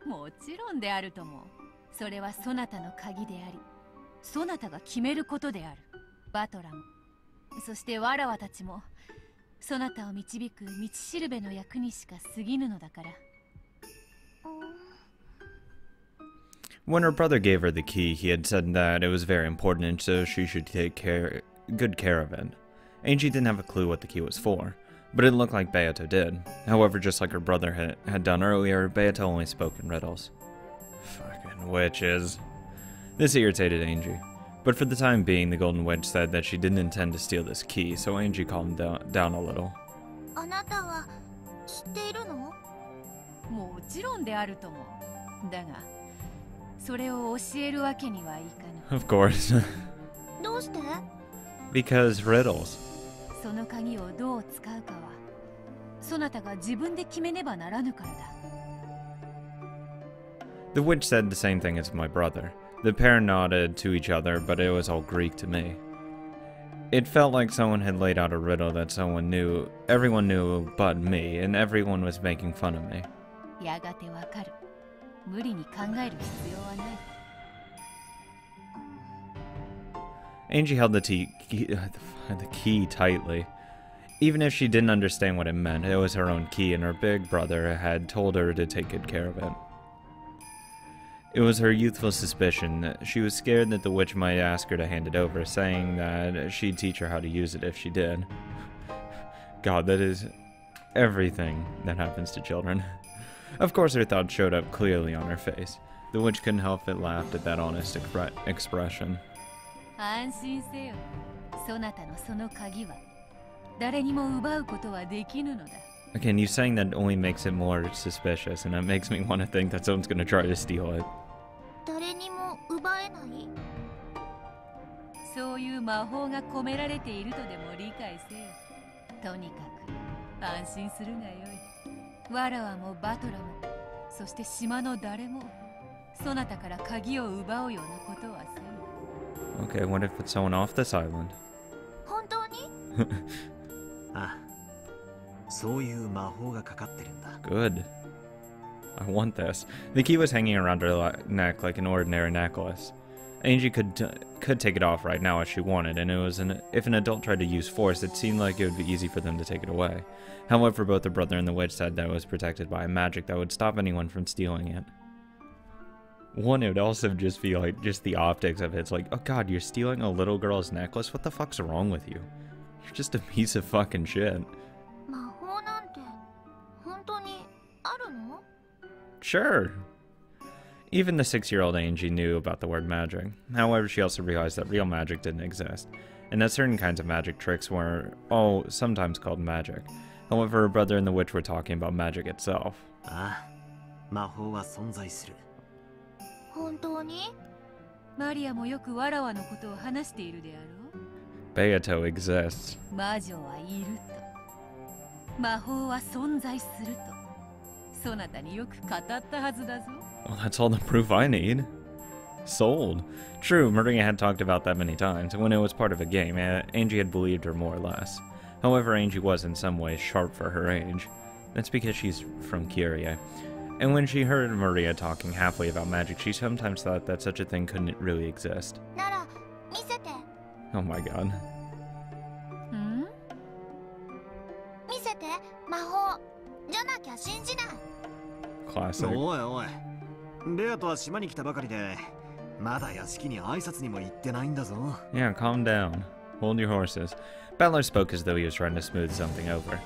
もちろんであるとも。それはそなたの鍵であり、そなたが決めることである。バトラも、そしてわらわたちも、そなたを導く道しるべの役にしか過ぎぬのだから。When her brother gave her the key, he had said that it was very important and so she should take good care of it. Angie didn't have a clue what the key was for, but it looked like Beato did. However, just like her brother had done earlier, Beato only spoke in riddles. Fucking witches. This irritated Angie, but for the time being, the Golden Witch said that she didn't intend to steal this key, so Angie calmed down a little. あなたは知っているの？もちろんであるとも。だが、それを教えるわけにはいかぬ。Of course. どうして？ Because riddles. その鍵をどう使うかは、そなたが自分で決めねばならぬからだ。The witch said the same thing as my brother. The pair nodded to each other, but it was all Greek to me. It felt like someone had laid out a riddle that everyone knew but me, and everyone was making fun of me. やがてわかる。無理に考える必要はない。Angie held the key tightly. Even if she didn't understand what it meant, it was her own key, and her big brother had told her to take good care of it. It was her youthful suspicion. She was scared that the witch might ask her to hand it over, saying that she'd teach her how to use it if she did. God, that is everything that happens to children. Of course, her thought showed up clearly on her face. The witch couldn't help but laugh at that honest expression. 安心せよ。そなたのその鍵は誰にも奪うことはできぬのだ。Again, you saying that only makes it more suspicious, and it makes me want to think that someone's going to try to steal it. 誰にも奪えない？そういう魔法が込められているとでも理解せよ。とにかく安心するがよい。わらわもバトラも、そして島の誰も、そなたから鍵を奪うようなことはせぬ。Okay, what if it's someone off this island? 本当に？あ、そういう魔法がかかってるんだ。 Good. I want this. The key was hanging around her neck like an ordinary necklace. Angie could take it off right now if she wanted, and if an adult tried to use force, it seemed like it would be easy for them to take it away. However, both the brother and the witch said that it was protected by a magic that would stop anyone from stealing it. One, it would also just be like, just the optics of it. It's like, oh god, you're stealing a little girl's necklace? What the fuck's wrong with you? You're just a piece of fucking shit. 魔法なんて本当にあるの？ Sure. Even the 6-year-old Angie knew about the word magic. However, she also realized that real magic didn't exist, and that certain kinds of magic tricks were sometimes called magic. However, her brother and the witch were talking about magic itself. ああ、魔法は存在する。本当に？マリアもよくわらわのことを話しているであろう。Beato exists. 魔女はいると。魔法は存在すると。そなたによく語ったはずだぞ。Well, that's all the proof I need. Sold. True, Maria had talked about that many times. When it was part of a game, Angie had believed her more or less. However, Angie was in some ways sharp for her age. That's because she's from Kyrie. And when she heard Maria talking halfway about magic, she sometimes thought that such a thing couldn't really exist. なら見せて。 Oh my god. 見せて、魔法。じゃなきゃ信じない。 Classic. おいおい。ベアとは島に来たばかりで、まだ屋敷に挨拶にも行ってないんだぞ。Yeah, calm down. Hold your horses. Battler spoke as though he was trying to smooth something over.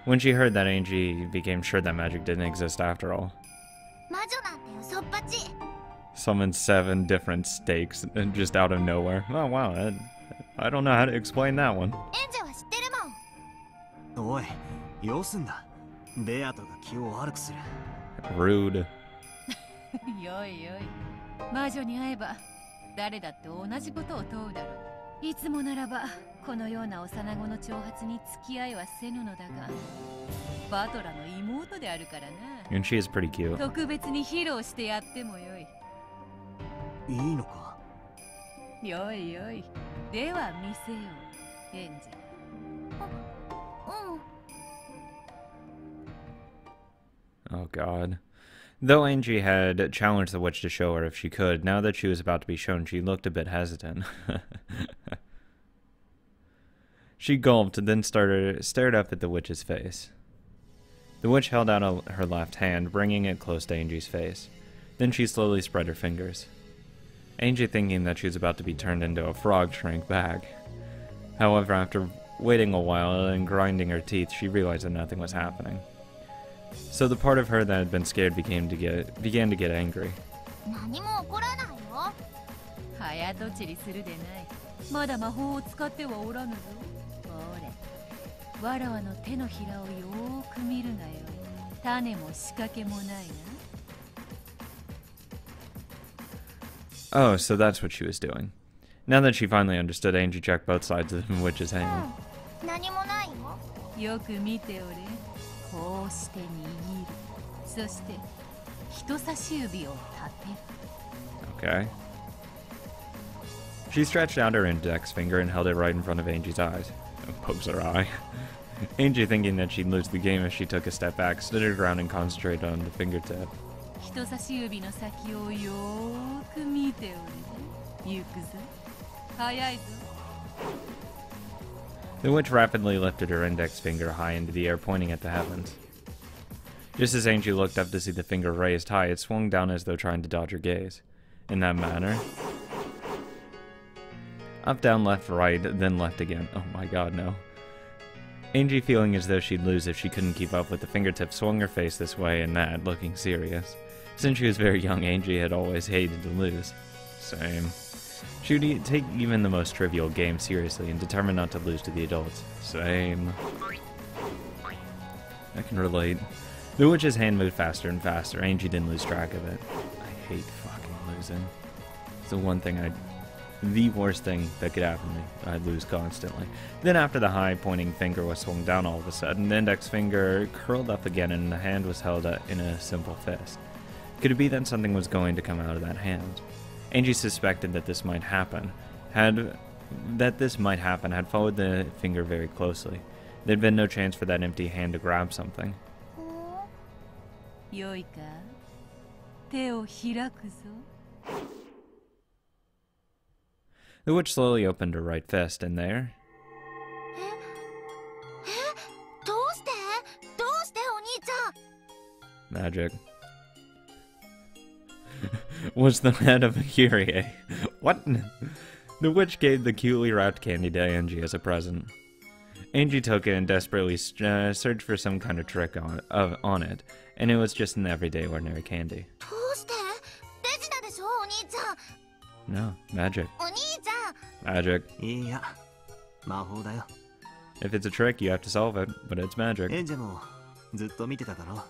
When she heard that, Angie became sure that magic didn't exist after all. 魔女なんて嘘っぱち。 Summoned 7 different stakes just out of nowhere. Oh wow, I don't know how to explain that one. エンジェは知ってるもん。おい、よすんだ。ベアとが気を悪くする。Rude. よいよい。魔女に会えば誰だって同じことを問うだろう。いつもならばこのような幼子の挑発に付き合いはせぬのだが、バトラの妹であるからな。And she is pretty cute. 特別に披露してやってもよい。いいのか？よいよい。では見せよう、エンジェ。うん。 Oh god. Though Angie had challenged the witch to show her if she could, now that she was about to be shown, she looked a bit hesitant. She gulped and then stared up at the witch's face. The witch held out her left hand, bringing it close to Angie's face. Then she slowly spread her fingers. Angie, thinking that she was about to be turned into a frog, shrank back. However, after waiting a while and grinding her teeth, she realized that nothing was happening. So the part of her that had been scared began to get angry. 何も起こらないよ。早とちりするでない。まだ魔法を使ってはおらぬぞ。ほれ、わらわの手のひらをよーく見るがよい。種も仕掛けもないな。Oh, so that's what she was doing. Now that she finally understood, Angie checked both sides of the witch's hand. 何もないよ。よく見ておれ。こうして握る。そして人差し指を立てる。 Okay. She stretched out her index finger and held it right in front of Angie's eyes. Pokes her eye. Angie, thinking that she'd lose the game if she took a step back, stood her ground and concentrated on the fingertip. 人差し指の先をよーく見ておれ。行くぞ。早いぞ。 The witch rapidly lifted her index finger high into the air, pointing at the heavens. Just as Angie looked up to see the finger raised high, it swung down as though trying to dodge her gaze. In that manner. Up, down, left, right, then left again. Oh my god, no. Angie, feeling as though she'd lose if she couldn't keep up with the fingertip, swung her face this way and that, looking serious. Since she was very young, Angie had always hated to lose. Same. She would take even the most trivial game seriously and determined not to lose to the adults. Same. I can relate. The witch's hand moved faster and faster. Angie didn't lose track of it. I hate fucking losing. It's the worst thing that could happen to me. I lose constantly. Then after the high pointing finger was swung down all of a sudden, the index finger curled up again and the hand was held in a simple fist. Could it be that something was going to come out of that hand? Angie suspected that this might happen. Had followed the finger very closely. There'd been no chance for that empty hand to grab something. よいか。手を開くぞ。 The witch slowly opened her right fist, and there... どうしてお兄ちゃん。 Magic. Was the head of a Kyrie. What? The witch gave the cutely wrapped candy to Angie as a present. Angie took it and desperately searched for some kind of trick on it, and it was just an everyday ordinary candy. どうして手品でしょお兄ちゃん。 No, magic. お兄ちゃん。 Magic. いや、魔法だよ。 If it's a trick, you have to solve it, but it's magic. エンジェもずっと見てただろ。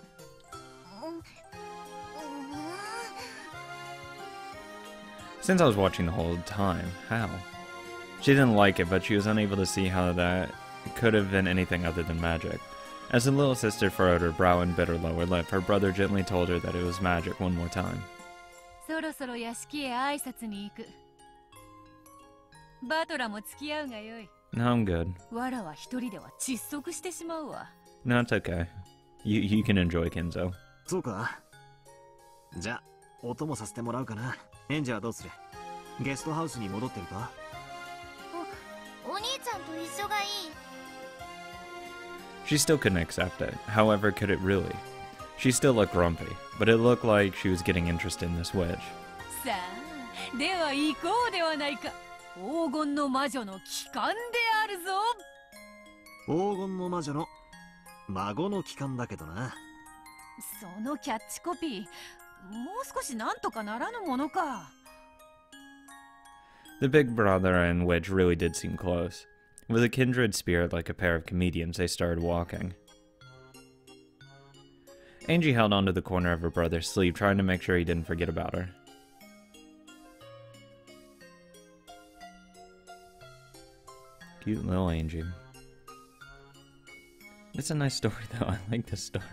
Since I was watching the whole time, how? She didn't like it, but she was unable to see how that could have been anything other than magic. As the little sister furrowed her brow and bit her lower lip, her brother gently told her that it was magic one more time. そろそろ屋敷へ挨拶に行く。バトラも付き合うがよい。 No, I'm good. わらは一人では窒息してしまうわ。 No, it's okay. You can enjoy Kinzo. そうか。じゃあ、お供させてもらうかな。エンジェはどうする？ゲストハウスに戻ってるか？お兄ちゃんと一緒がいい。 She still couldn't accept it. However, could it really? She still looked grumpy, but it looked like she was getting interested in this witch. さあ、では行こうではないか。黄金の魔女の帰還であるぞ。黄金の魔女の孫の帰還だけどな。そのキャッチコピー、もう少しなんとかならぬものか。 The big brother and witch really did seem close. With a kindred spirit like a pair of comedians, they started walking. Angie held onto the corner of her brother's sleeve, trying to make sure he didn't forget about her. Cute little Angie. It's a nice story, though. I like this story.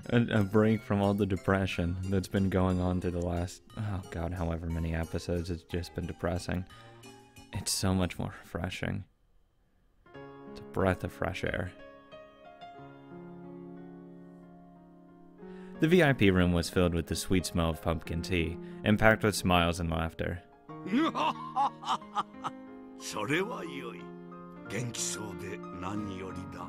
a break from all the depression that's been going on through the last, oh god, however many episodes. It's just been depressing. It's so much more refreshing. It's a breath of fresh air. The VIP room was filled with the sweet smell of pumpkin tea, and packed with smiles and laughter. それはよい。元気そうで何よりだ。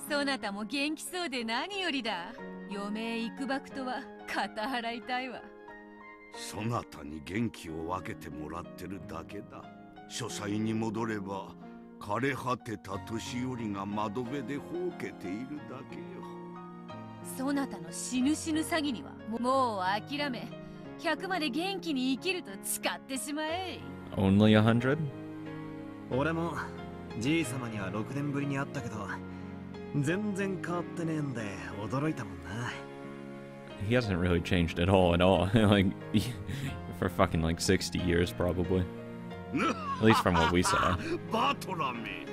そなたも元気そうで何よりだ。余命いくばくとは肩払いたいわ。そなたに元気を分けてもらってるだけだ。書斎に戻れば枯れ果てた年寄りが窓辺でほうけているだけよ。そなたの死ぬ死ぬ詐欺にはもう諦め、100まで元気に生きると誓ってしまえ。 Only 100? 俺もじい様には6年ぶりに会ったけど全然変わってねえんで驚いたもんな。 He hasn't really changed at all like for fucking like 60 years probably. At least from what we saw. バトラめ、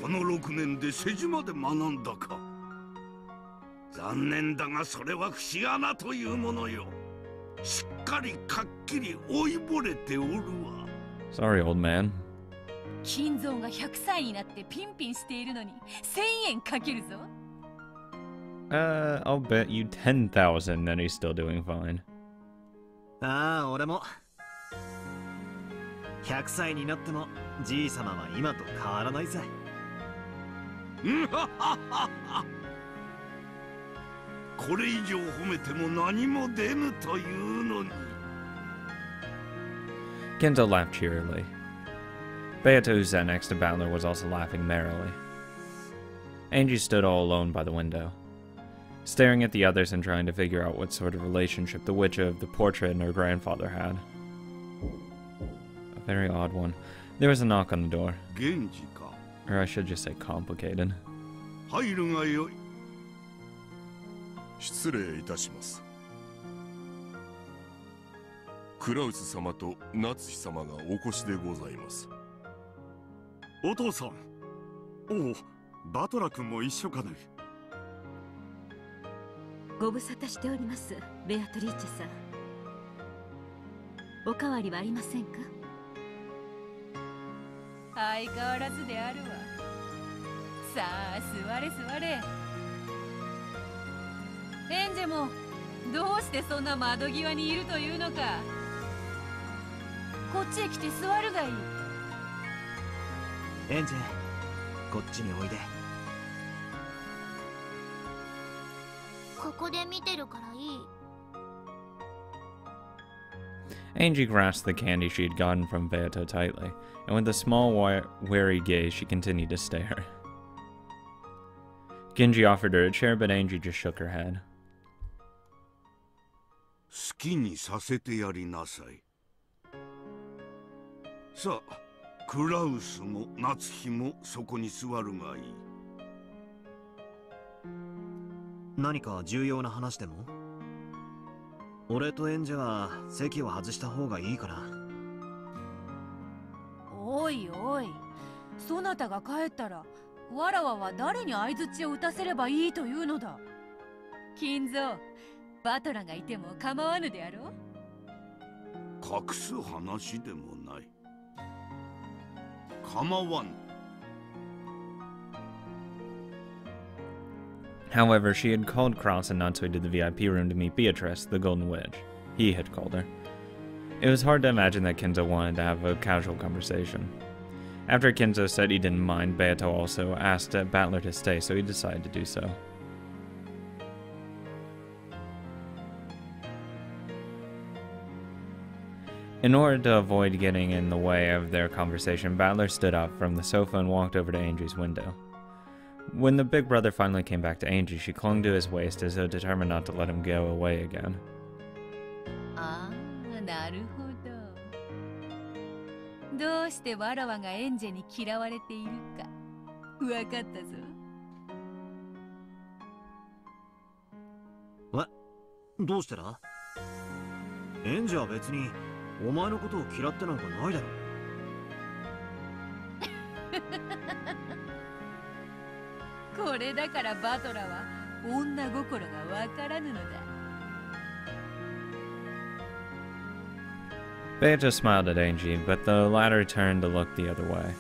この6年で世辞まで学んだか。残念だがそれは節穴というものよ。しっかりかっきり老いぼれておるわ。 Sorry, old man. 金蔵が100歳になってピンピンしているのに1000円かけるぞ。I'll bet you 10,000 that he's still doing fine. ああ、俺も100歳になってもじい様は今と変わらないぜ。これ以上褒めても何も出ぬというのに。 Kento laughed cheerily. Beato, who sat next to Battler, was also laughing merrily. Angie stood all alone by the window, staring at the others and trying to figure out what sort of relationship the witch of the portrait and her grandfather had. A very odd one. There was a knock on the door. 源氏か。 Or I should just say complicated. 入るがよい。失礼いたします。クラウス様と夏日様がお越しでございます。お父さん。おお、バトラ君も一緒かね。ご無沙汰しております、ベアトリーチェさん。おかわりはありませんか？相変わらずであるわ。さあ座れ座れ。エンジェもどうしてそんな窓際にいるというのか。こっちへ来て座るがいい。エンジェ、こっちにおいで。ここで見てるからいい。 Angie grasped the candy she had gotten from Beato tightly, and with a small, wary gaze, she continued to stare. Genji offered her a chair, but Angie just shook her head. 好きにさせてやりなさい。さあ、クラウスも夏日もそこに座るがいい。何か重要な話でも？俺とエンジェは席を外した方がいいかな。おいおい、そなたが帰ったらわらわは誰に相づちを打たせればいいというのだ。金蔵、バトラがいても構わぬであろう。隠す話でもない。構わぬ。 However, she had called Kraus and Natsui to the VIP room to meet Beatrice, the Golden Witch. He had called her. It was hard to imagine that Kenzo wanted to have a casual conversation. After Kenzo said he didn't mind, Beato also asked Battler to stay, so he decided to do so. In order to avoid getting in the way of their conversation, Battler stood up from the sofa and walked over to Angie's window. When the big brother finally came back to Angie, she clung to his waist as though determined not to let him go away again. ああ、なるほど。どうしてわらわがエンジェに嫌われているかわかったぞ。どうしてだ？エンジェは別にお前のことを嫌ってなんかないだろ。これだからバトラは女心がわからぬのだ。Beato smiled at Angie, but the latter turned to look the other way.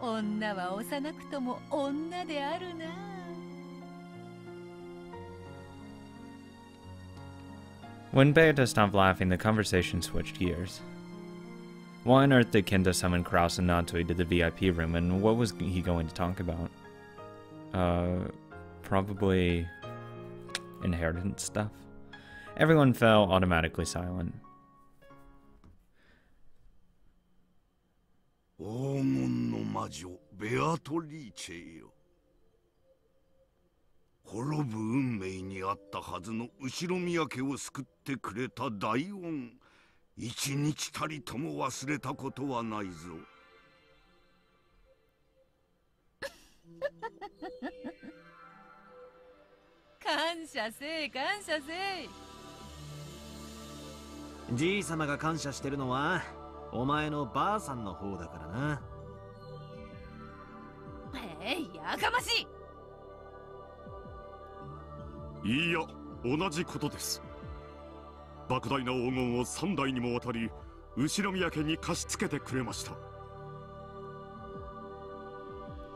あ幼くとも女であるな。When Beata stopped laughing, the conversation switched gears. Why on earth did Kendo summon Kraus and Natui to the VIP room, and what was he going to talk about? Probably inheritance stuff. Everyone fell automatically silent. 黄金の魔女ベアトリーチェよ。滅ぶ運命にあったはずの後ろ宮家を救ってくれた大恩、一日たりとも忘れたことはないぞ。感謝せい感謝せい。じい様が感謝してるのはお前のばあさんの方だからな。やかましい。いいや、同じことです。莫大な黄金を3代にもわたり後宮家に貸し付けてくれました。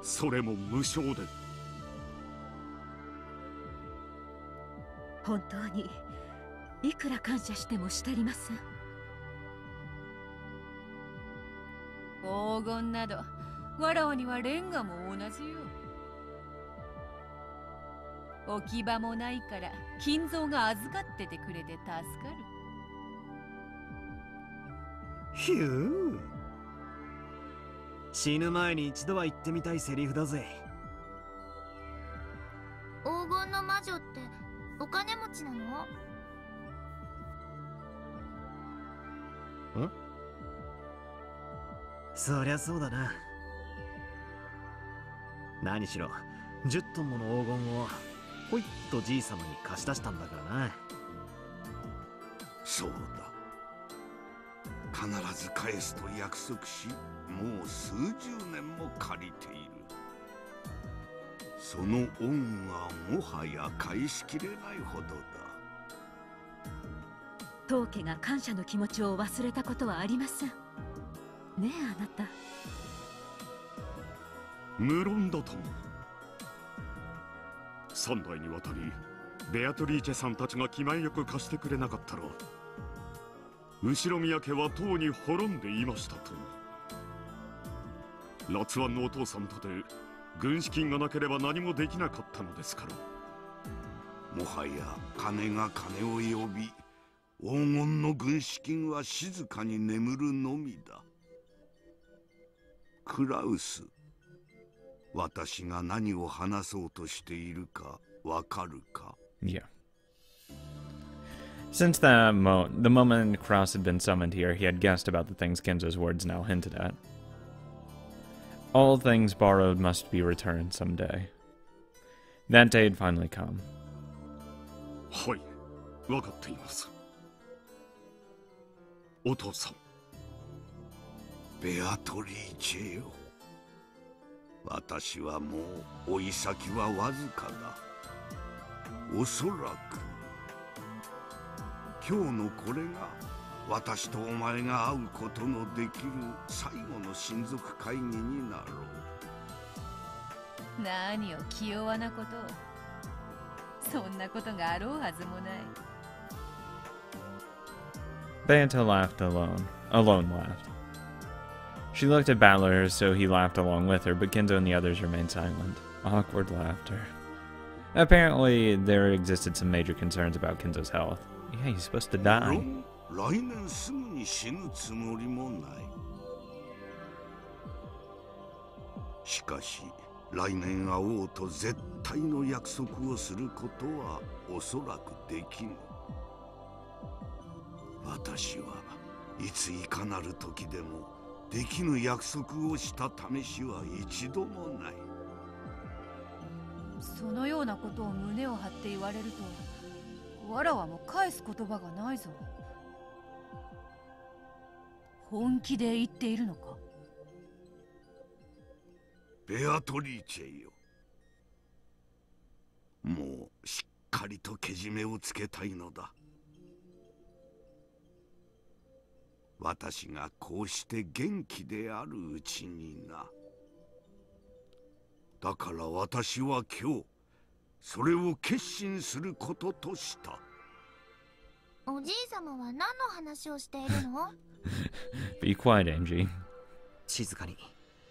それも無償で。本当にいくら感謝してもしたりません。黄金などわらわにはレンガも同じよ。置き場もないから金蔵が預かっててくれて助かる。ひゅー、死ぬ前に一度は言ってみたいセリフだぜ。黄金の魔女ってお金持ちなの？ん？そりゃそうだな。何しろ10トンもの黄金をほいっとじい様に貸し出したんだからな。そうだ。必ず返すと約束し、もう数十年も借りている。その恩はもはや返しきれないほどだ。当家が感謝の気持ちを忘れたことはありません。ねえあなた。無論だとも。3代にわたりベアトリーチェさんたちが気前よく貸してくれなかったら後宮家はとうに滅んでいましたとも。辣腕のお父さんとて軍資金がなければ何もできなかったのですから。もはや金が金を呼び、黄金の軍資金は静かに眠るのみだ。クラウス、私が何を話そうとしているかわかるか？ Yeah. Since the moment Kraus had been summoned here, he had guessed about the things Kenzo's words now hinted at. All things borrowed must be returned someday. That day had finally come. はい、わかっています。お父さん。ベアトリーチェよ。私はもう追い先はわずかだ。おそらく今日のこれが私とお前が会うことのできる最後の親族会議になろう。何を気弱なことを。そんなことがあろうはずもない。Beata laughed alone. Alone laughed. She looked at Battler, so he laughed along with her, but Kenzo and the others remained silent. Awkward laughter. Apparently, there existed some major concerns about Kenzo's health. Yeah, he's supposed to die. 来年すぐに死ぬつもりもない。しかし来年会おうと絶対の約束をすることはおそらくできぬ。私はいついかなる時でもできぬ約束をした試しは一度もない。そのようなことを胸を張って言われると、わらわも返す言葉がないぞ。本気で言っているのか？ベアトリーチェよ。もうしっかりとけじめをつけたいのだ。私がこうして元気であるうちにな。だから私は今日それを決心することとした。おじい様は何の話をしているの？ Be quiet, Angie. 静かに。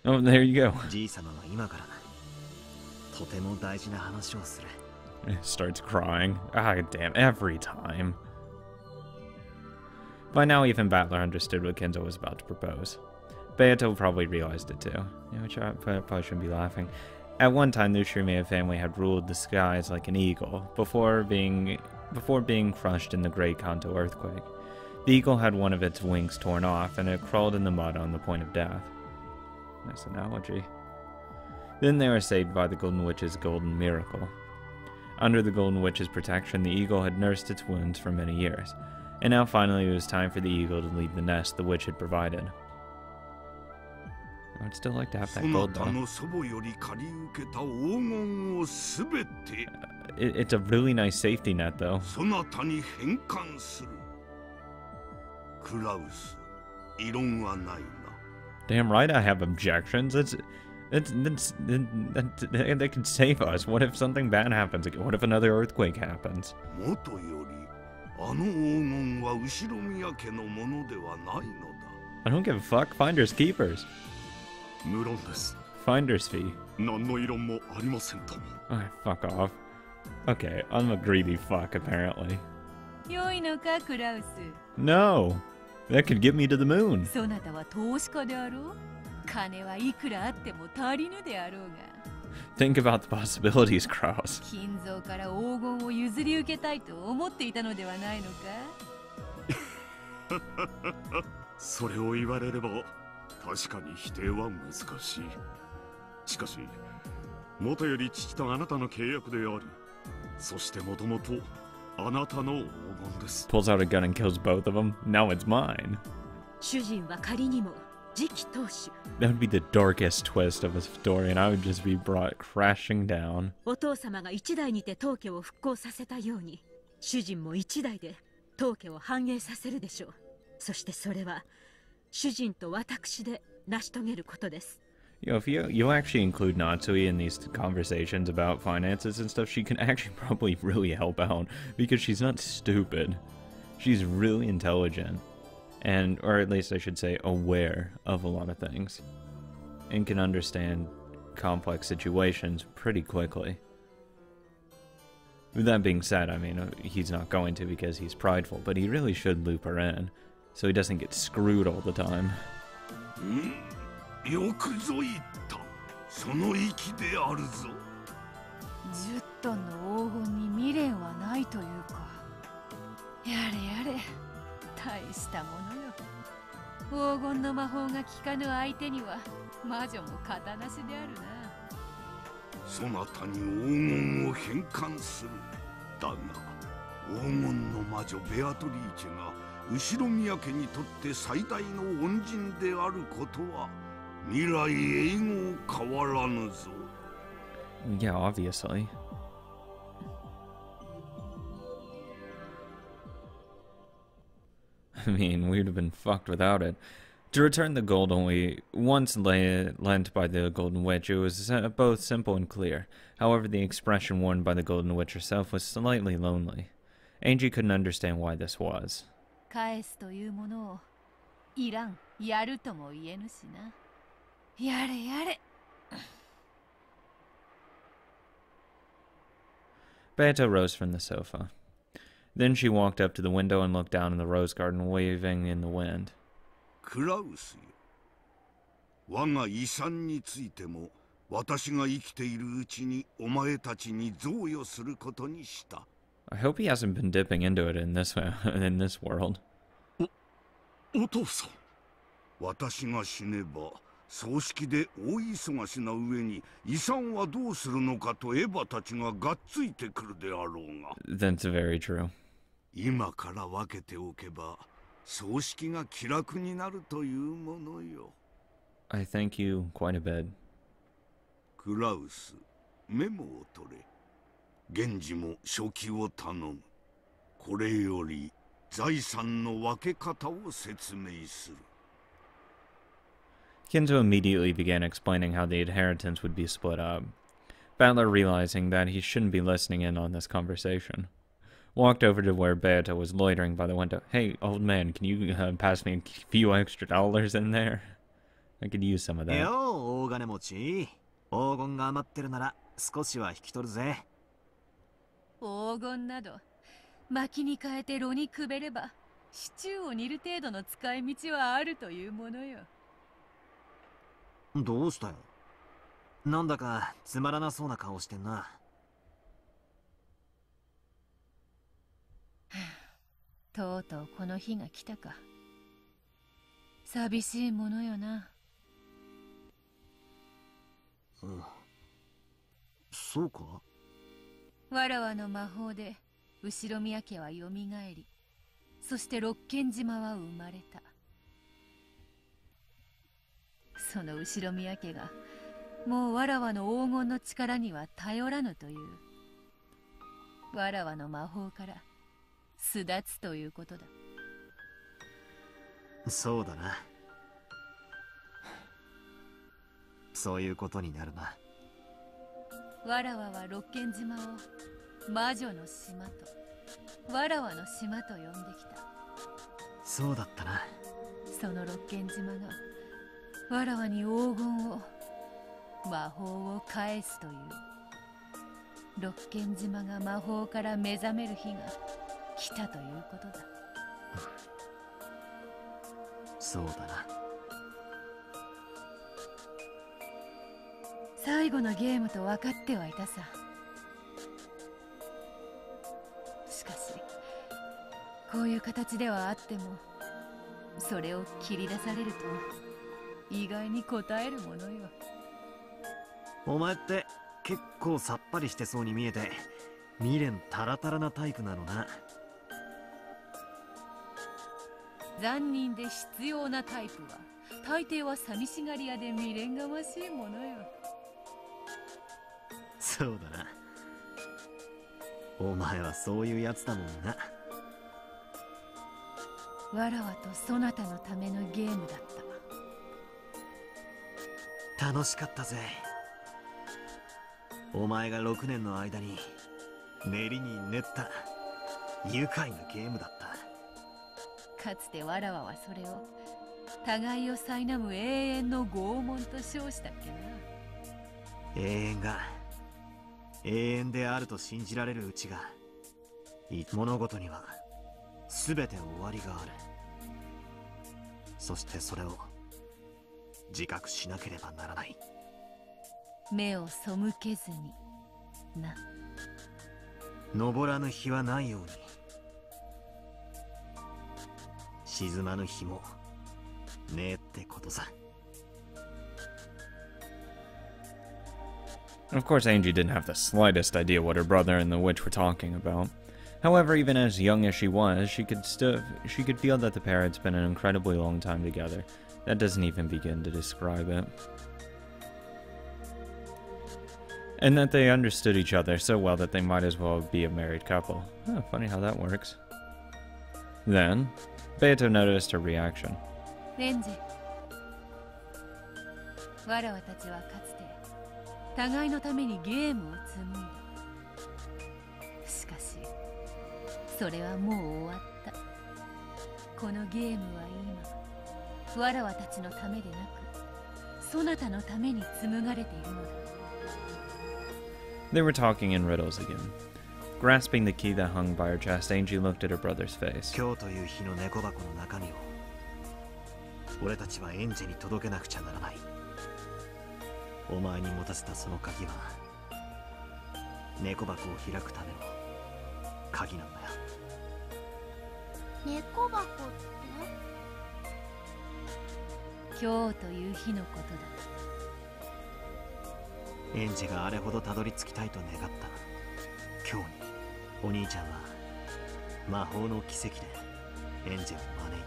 Oh, there you go. じい様は今からとても大事な話をする。 Starts crying. Ah, damn, every time. By now, even Battler understood what Kenzo was about to propose. Beato probably realized it too. Yeah, which I probably shouldn't be laughing. At one time, the Ushirimiya family had ruled the skies like an eagle, before being crushed in the Great Kanto earthquake. The eagle had one of its wings torn off, and it crawled in the mud on the point of death. Nice analogy. Then they were saved by the Golden Witch's golden miracle. Under the Golden Witch's protection, the eagle had nursed its wounds for many years, and now finally it was time for the eagle to leave the nest the witch had provided. I would still like to have that gold, though. It's a really nice safety net, though. Damn right I have objections. They can save us. What if something bad happens? What if another earthquake happens? I don't give a fuck. Finders keepers. Finder's fee. Alright, fuck off. Okay, I'm a greedy fuck, apparently. No! That could get me to the moon. Think about the possibilities, Kraus. 金蔵から黄金を譲り受けたいと思っていたのではないのか？それを言われれば確かに否定は難しい。しかし、もとより父とあなたの契約であり、そしてもともとあなたの黄金です。 Pulls out a gun and kills both of them. Now it's mine. 主人は仮にも次期当主。 That would be the darkest twist of a story, and I would just be brought crashing down. お父様が一代にて当家を復興させたように、主人も一代で当家を繁栄させるでしょう。そしてそれは主人と私で成し遂げることです。You know, if you actually include Natsui in these conversations about finances and stuff, she can actually probably really help out because she's not stupid. She's really intelligent, and or at least I should say aware of a lot of things, and can understand complex situations pretty quickly. With that being said, I mean, he's not going to because he's prideful, but he really should loop her in so he doesn't get screwed all the time. よくぞ言った。その息であるぞ。10トンの黄金に未練はないというか。やれやれ、大したものよ。黄金の魔法が効かぬ相手には魔女も型なしであるな。そなたに黄金を返還する。だが、黄金の魔女ベアトリーチェが後宮家にとって最大の恩人であることは未来永劫変わらぬぞ。Yeah, obviously. I mean, we'd have been fucked without it. To return the gold only once lent by the Golden Witch, it was both simple and clear. However, the expression worn by the Golden Witch herself was slightly lonely. Angie couldn't understand why this was. 返すというものをいらん、やるとも言えぬしな。やれやれ。Beato rose from the sofa. Then she walked up to the window and looked down in the rose garden waving in the wind. クラウスよ。我が遺産についても私が生きているうちにお前たちに贈与することにした。I hope he hasn't been dipping into it in this world. お父さん。私が死ねば葬式で大忙しな上に遺産はどうするのかとエヴァたちががっついてくるであろうが。That's very true. 今から分けておけば葬式が気楽になるというものよ。I thank you quite a bit. クラウス、メモを取れ。源氏も書記を頼む。これより財産の分け方を説明する。Kenzo immediately began explaining how the inheritance would be split up. Battler, realizing that he shouldn't be listening in on this conversation, walked over to where Beata was loitering by the window. Hey, old man, can you pass me a few extra dollars in there? I could use some of that. よ、大金持ち。黄金が余ってるなら少しは引き取るぜ。黄金など薪に変えて炉にくべればシチューを煮る程度の使い道はあるというものよ。どうしたよ。なんだかつまらなそうな顔してんな。とうとうこの日が来たか。寂しいものよな。うん。そうか？わらわの魔法で後宮家はよみがえり、そして六軒島は生まれた。その後宮家がもうわらわの黄金の力には頼らぬという、わらわの魔法から巣立つということだ。そうだな。そういうことになるな。わらわは六軒島を魔女の島とわらわの島と呼んできた。そうだったな。その六軒島がわらわに黄金を魔法を返すという、六軒島が魔法から目覚める日が来たということだ。そうだな。最後のゲームと分かってはいたさ。しかしこういう形ではあっても、それを切り出されると意外に応えるものよ。お前って結構さっぱりしてそうに見えて未練タラタラなタイプなのな。残忍で必要なタイプは大抵は寂しがり屋で未練がましいものよ。そうだな。お前はそういうやつだもんな。わらわとそなたのためのゲームだった。楽しかったぜ。お前が6年の間に練りに練った愉快なゲームだった。かつてわらわはそれを互いを苛む永遠の拷問と称したっけな。永遠が永遠であると信じられるうちが、物事には全て終わりがある。そしてそれを自覚しなければならない。目を背けずにな。昇らぬ日はないように、沈まぬ日もねえってことさ。Of course, Angie didn't have the slightest idea what her brother and the witch were talking about. However, even as young as she was, she could feel that the pair had spent an incredibly long time together. That doesn't even begin to describe it. And that they understood each other so well that they might as well be a married couple. Oh, funny how that works. Then, Beato noticed her reaction. レンジ、わらわたちはかつて互いのためにゲームを紡いだ。しかしそれはもう終わった。このゲームは今、わらわたちのためでなく、そなたのために紡がれているのだ。They were talking in riddles again. Grasping the key that hung by her chest, Angie looked at her brother's face. 今日という日の猫箱の中身を俺たちはエンジェに届けなくちゃならない。お前に持たせたその鍵は猫箱を開くための鍵なんだよ。猫箱って今日という日のことだ。エンジェがあれほどたどり着きたいと願った今日に、お兄ちゃんは魔法の奇跡でエンジェを招い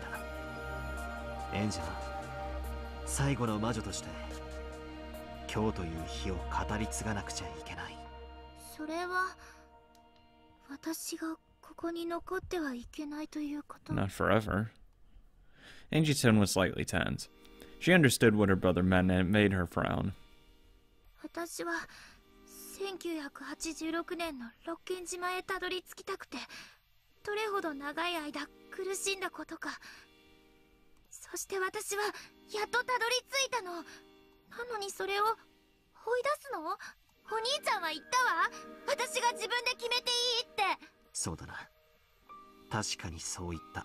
た。エンジェは最後の魔女として今日という日を語り継がなくちゃいけない。それは私がここに残ってはいけないということ。 Not forever. Angie's tone was slightly tense. She understood what her brother meant and it made her frown. 私は1986年の六軒島へたどり着きたくてどれほど長い間苦しんだことか。そして私はやっとたどり着いたの。なのにそれを追い出すの？お兄ちゃんは言ったわ。私が自分で決めていいって。そうだな、確かにそう言った。